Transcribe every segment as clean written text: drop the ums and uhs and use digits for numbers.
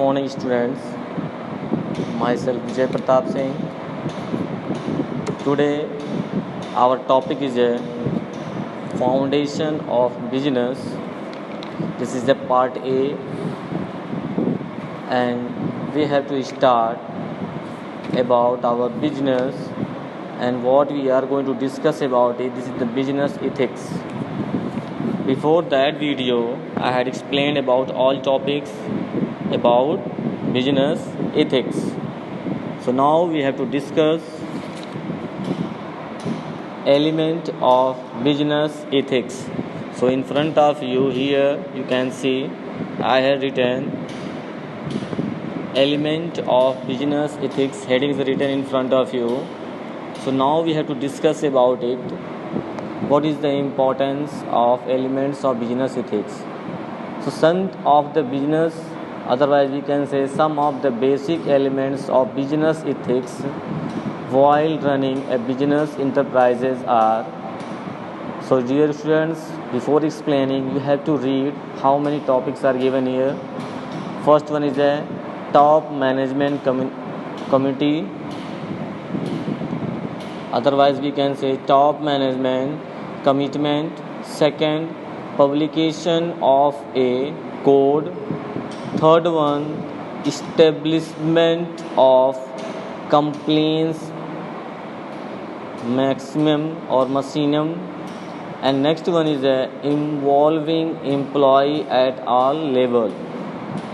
morning, students. Myself Vijay Pratap Singh. Today, our topic is a foundation of business. This is the part A, and we have to start about our business and what we are going to discuss about it. This is the business ethics. Before that video, I had explained about all topics about business ethics. So now we have to discuss element of business ethics. So in front of you here you can see I have written element of business ethics, heading is written in front of you. So now we have to discuss about it. What is the importance of elements of business ethics? So some of the business, otherwise we can say some of the basic elements of business ethics while running a business enterprises are. So dear students, before explaining you have to read how many topics are given here. First one is a top management committee, otherwise we can say top management commitment. Second, publication of a code. Third one, establishment of compliance maximum or maximum. And next one is involving employee at all level.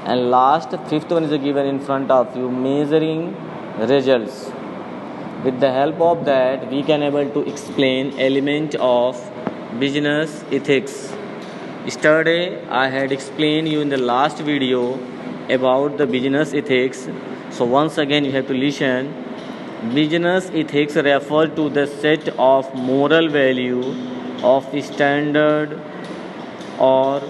And last, fifth one is given in front of you, measuring results. With the help of that, we can able to explain element of business ethics. Yesterday, I had explained you in the last video about the business ethics. So once again, you have to listen. Business ethics refer to the set of moral value of standard or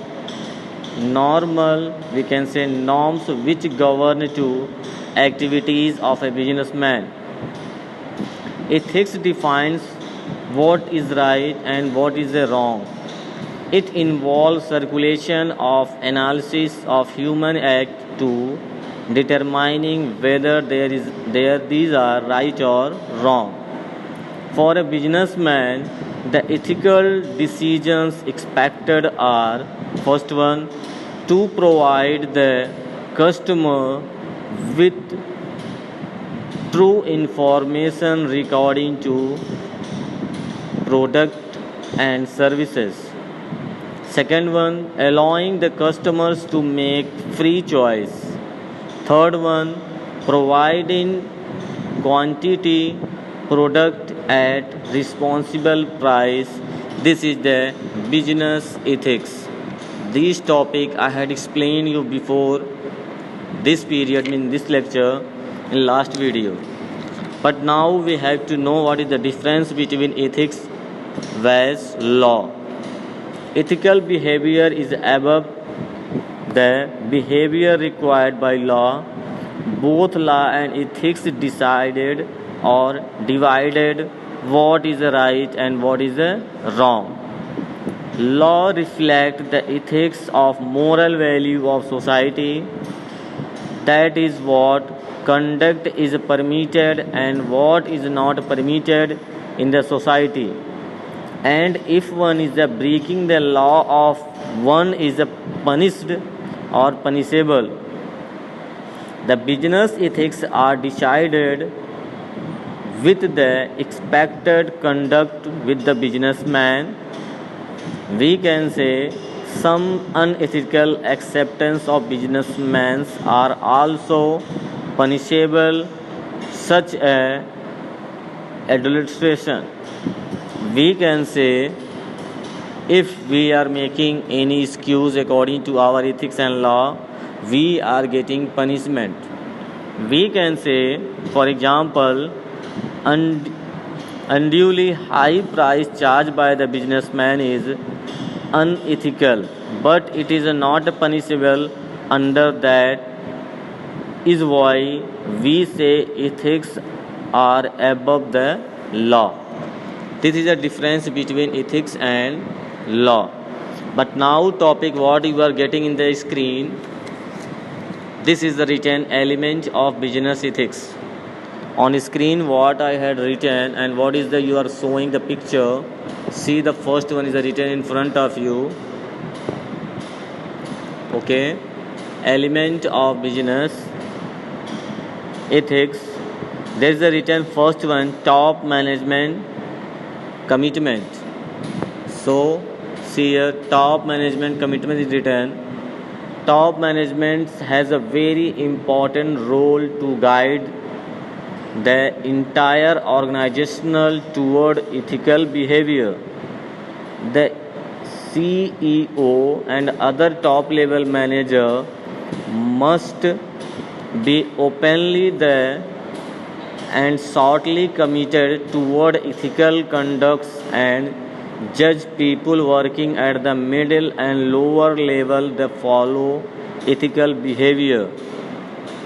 normal, we can say norms which govern to activities of a businessman. Ethics defines what is right and what is wrong. It involves circulation of analysis of human act to determining whether these are right or wrong. For a businessman, the ethical decisions expected are: first one, to provide the customer with true information regarding to product and services. Second one, allowing the customers to make free choice. Third one, providing quantity product at responsible price. This is the business ethics. This topic I had explained you before this period, this lecture in last video. But now we have to know what is the difference between ethics versus law. Ethical behavior is above the behavior required by law. Both law and ethics decided or divided what is right and what is wrong. Law reflects the ethics of moral value of society. That is what conduct is permitted and what is not permitted in the society. And if one is breaking the law of one is punished or punishable. The business ethics are decided with the expected conduct with the businessman. We can say some unethical acceptance of businessmen are also punishable, such as adulteration. We can say if we are making any excuse according to our ethics and law, we are getting punishment. We can say, for example, unduly high price charged by the businessman is unethical, but it is not punishable under that. Is why we say ethics are above the law. This is a difference between ethics and law. But now topic what you are getting in the screen, This is the written element of business ethics. On screen what I had written and what is the you are showing the picture. See, the first one is written in front of you. Okay, element of business ethics. There is a written first one, top management commitment. So see here, top management commitment is written. Top management has a very important role to guide the entire organizational toward ethical behavior. The CEO and other top level manager must be openly there and shortly committed toward ethical conducts and judge people working at the middle and lower level that follow ethical behavior.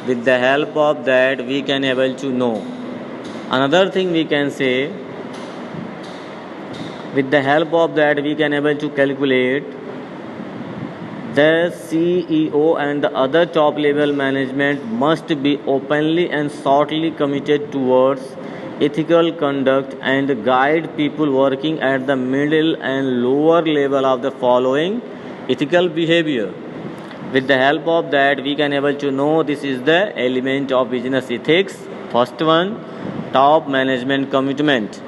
With the help of that we can able to know. Another thing we can say, with the help of that we can able to calculate the CEO and the other top level management must be openly and shortly committed towards ethical conduct and guide people working at the middle and lower level of the following ethical behavior. With the help of that we can able to know this is the element of business ethics. First one, top management commitment.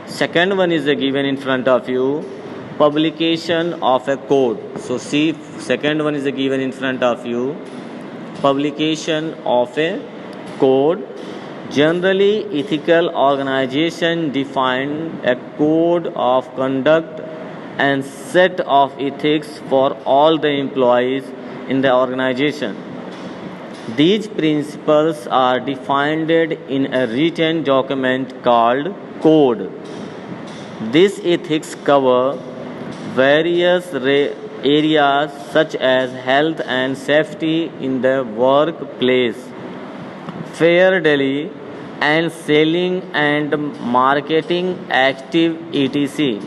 Second one is given in front of you, publication of a code. So see, second one is given in front of you, publication of a code. Generally, ethical organization define a code of conduct and set of ethics for all the employees in the organization. These principles are defined in a written document called code. These ethics cover various areas such as health and safety in the workplace, fair dealing and selling and marketing active etc.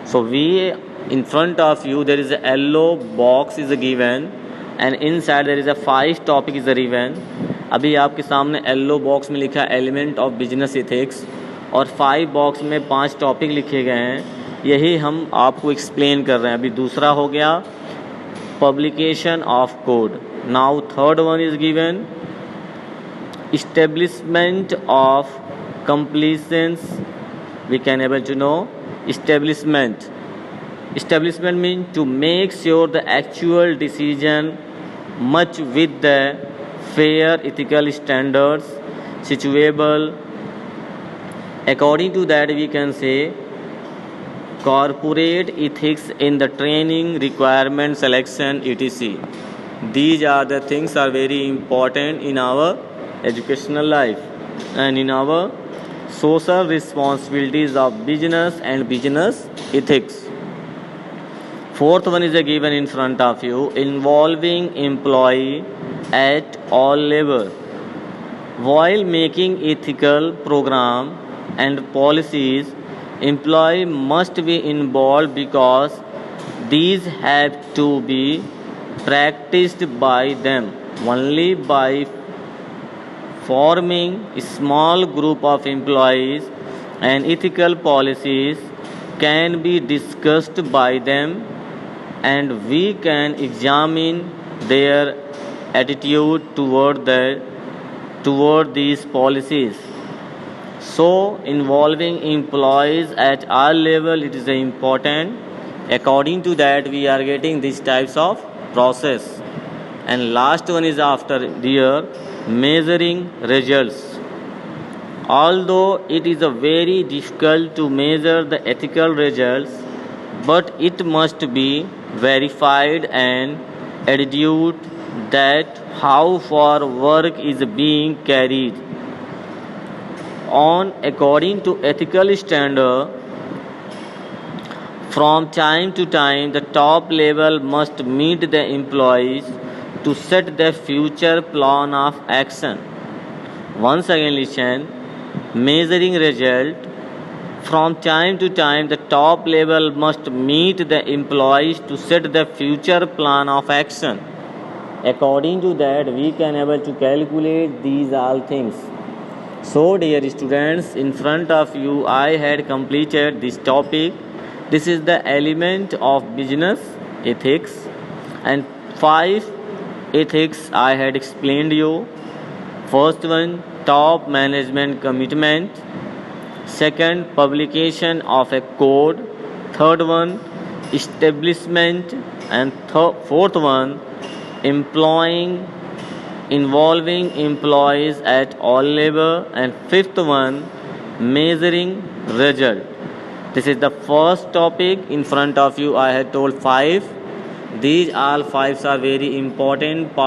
So we, in front of you there is a yellow box is given and inside there is a 5 topic is given. अभी आपके सामने yellow box में लिखा है element of business ethics और 5 box में 5 topic लिखे गए हैं, यही हम आपको एक्सप्लेन कर रहे हैं. अभी दूसरा हो गया publication of code. Now third one is given establishment of completions. We can able to know establishment means to make sure the actual decision much with the fair ethical standards situable. According to that we can say corporate ethics in the training requirement selection etc. These are the things are very important in our educational life and in our social responsibilities of business and business ethics. Fourth one is given in front of you, involving employee at all levels. While making ethical program and policies, employee must be involved because these have to be practiced by them. Only by forming a small group of employees and ethical policies can be discussed by them and we can examine their attitude toward these policies. So involving employees at all level it is important. According to that we are getting these types of process. And last one is after here, measuring results. Although it is a very difficult to measure the ethical results, but it must be verified and adduced that how far work is being carried on according to ethical standard. From time to time the top level must meet the employees to set their future plan of action. Once again listen, measuring result. From time to time the top level must meet the employees to set the future plan of action. According to that, we can able to calculate these all things. So, dear students, in front of you, I had completed this topic. This is the element of business ethics, and 5 ethics I had explained you. First one, top management commitment. Second, publication of a code. Third one, establishment. And fourth one, employing involving employees at all level. And fifth one, measuring result. This is the first topic. In front of you I had told 5. These all 5s are very important part.